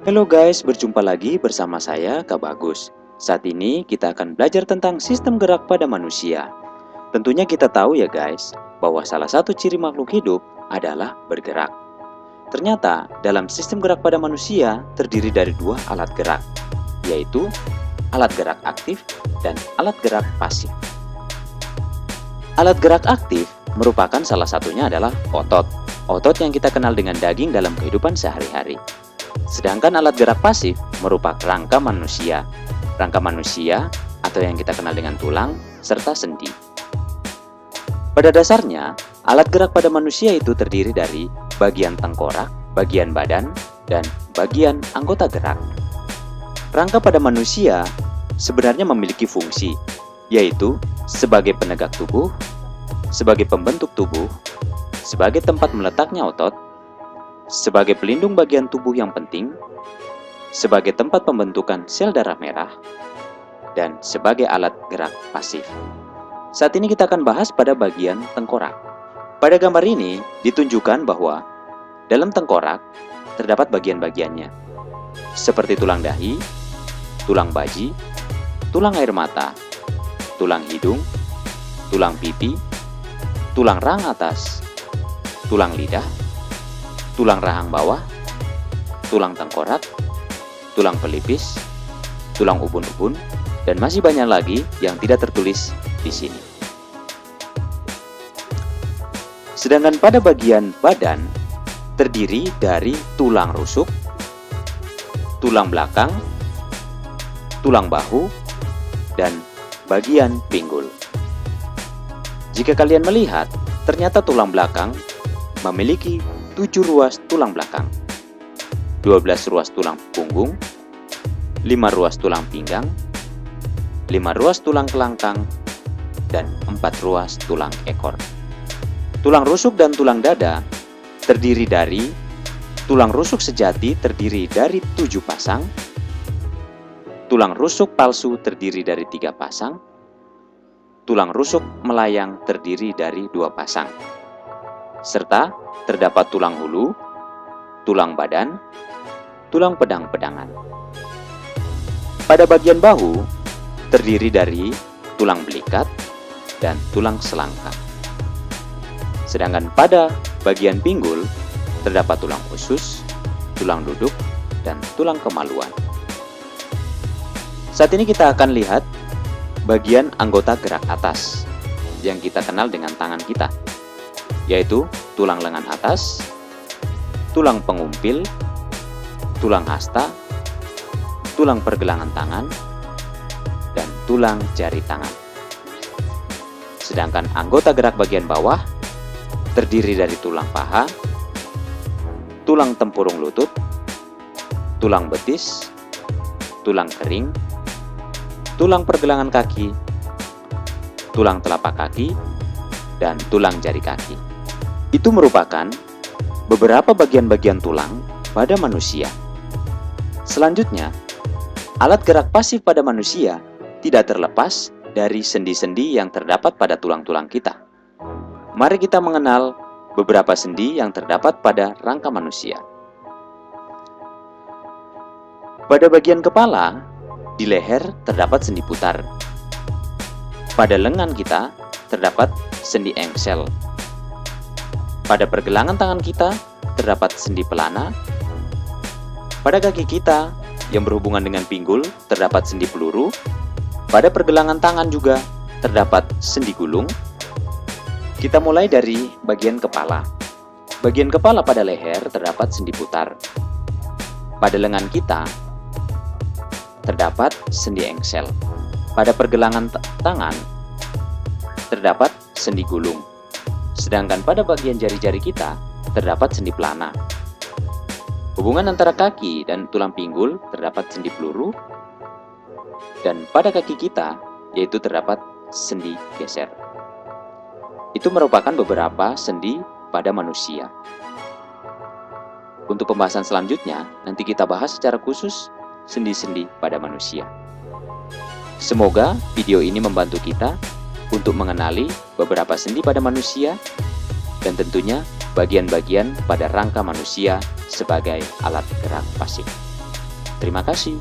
Halo guys, berjumpa lagi bersama saya, Kak Bagus. Saat ini kita akan belajar tentang sistem gerak pada manusia. Tentunya kita tahu ya guys, bahwa salah satu ciri makhluk hidup adalah bergerak. Ternyata dalam sistem gerak pada manusia terdiri dari dua alat gerak, yaitu alat gerak aktif dan alat gerak pasif. Alat gerak aktif merupakan salah satunya adalah otot. Otot yang kita kenal dengan daging dalam kehidupan sehari-hari. Sedangkan alat gerak pasif merupakan rangka manusia. Rangka manusia atau yang kita kenal dengan tulang serta sendi. Pada dasarnya, alat gerak pada manusia itu terdiri dari bagian tengkorak, bagian badan, dan bagian anggota gerak. Rangka pada manusia sebenarnya memiliki fungsi, yaitu sebagai penegak tubuh, sebagai pembentuk tubuh, sebagai tempat meletaknya otot, sebagai pelindung bagian tubuh yang penting, sebagai tempat pembentukan sel darah merah, dan sebagai alat gerak pasif. Saat ini kita akan bahas pada bagian tengkorak. Pada gambar ini ditunjukkan bahwa dalam tengkorak terdapat bagian-bagiannya, seperti tulang dahi, tulang baji, tulang air mata, tulang hidung, tulang pipi, tulang rahang atas, tulang lidah, tulang rahang bawah, tulang tengkorak, tulang pelipis, tulang ubun-ubun, dan masih banyak lagi yang tidak tertulis di sini. Sedangkan pada bagian badan terdiri dari tulang rusuk, tulang belakang, tulang bahu, dan bagian pinggul. Jika kalian melihat, ternyata tulang belakang memiliki 7 ruas tulang belakang, 12 ruas tulang punggung, 5 ruas tulang pinggang, 5 ruas tulang kelangkang, dan 4 ruas tulang ekor. Tulang rusuk dan tulang dada terdiri dari tulang rusuk sejati terdiri dari 7 pasang, tulang rusuk palsu terdiri dari 3 pasang, tulang rusuk melayang terdiri dari 2 pasang, serta terdapat tulang hulu, tulang badan, tulang pedang-pedangan. Pada bagian bahu terdiri dari tulang belikat dan tulang selangkang. Sedangkan pada bagian pinggul terdapat tulang usus, tulang duduk, dan tulang kemaluan. Saat ini kita akan lihat bagian anggota gerak atas yang kita kenal dengan tangan kita, yaitu tulang lengan atas, tulang pengumpil, tulang hasta, tulang pergelangan tangan, dan tulang jari tangan. Sedangkan anggota gerak bagian bawah terdiri dari tulang paha, tulang tempurung lutut, tulang betis, tulang kering, tulang pergelangan kaki, tulang telapak kaki, dan tulang jari kaki. Itu merupakan beberapa bagian-bagian tulang pada manusia. Selanjutnya, alat gerak pasif pada manusia tidak terlepas dari sendi-sendi yang terdapat pada tulang-tulang kita. Mari kita mengenal beberapa sendi yang terdapat pada rangka manusia. Pada bagian kepala, di leher terdapat sendi putar. Pada lengan kita terdapat sendi engsel. Pada pergelangan tangan kita terdapat sendi pelana. Pada kaki kita yang berhubungan dengan pinggul terdapat sendi peluru. Pada pergelangan tangan juga terdapat sendi gulung. Kita mulai dari bagian kepala. Bagian kepala pada leher terdapat sendi putar. Pada lengan kita terdapat sendi engsel. Pada pergelangan tangan terdapat sendi gulung. Sedangkan pada bagian jari-jari kita terdapat sendi pelana. Hubungan antara kaki dan tulang pinggul terdapat sendi peluru. Dan pada kaki kita yaitu terdapat sendi geser. Itu merupakan beberapa sendi pada manusia. Untuk pembahasan selanjutnya, nanti kita bahas secara khusus sendi-sendi pada manusia. Semoga video ini membantu kita untuk mengenali beberapa sendi pada manusia dan tentunya bagian-bagian pada rangka manusia sebagai alat gerak pasif. Terima kasih.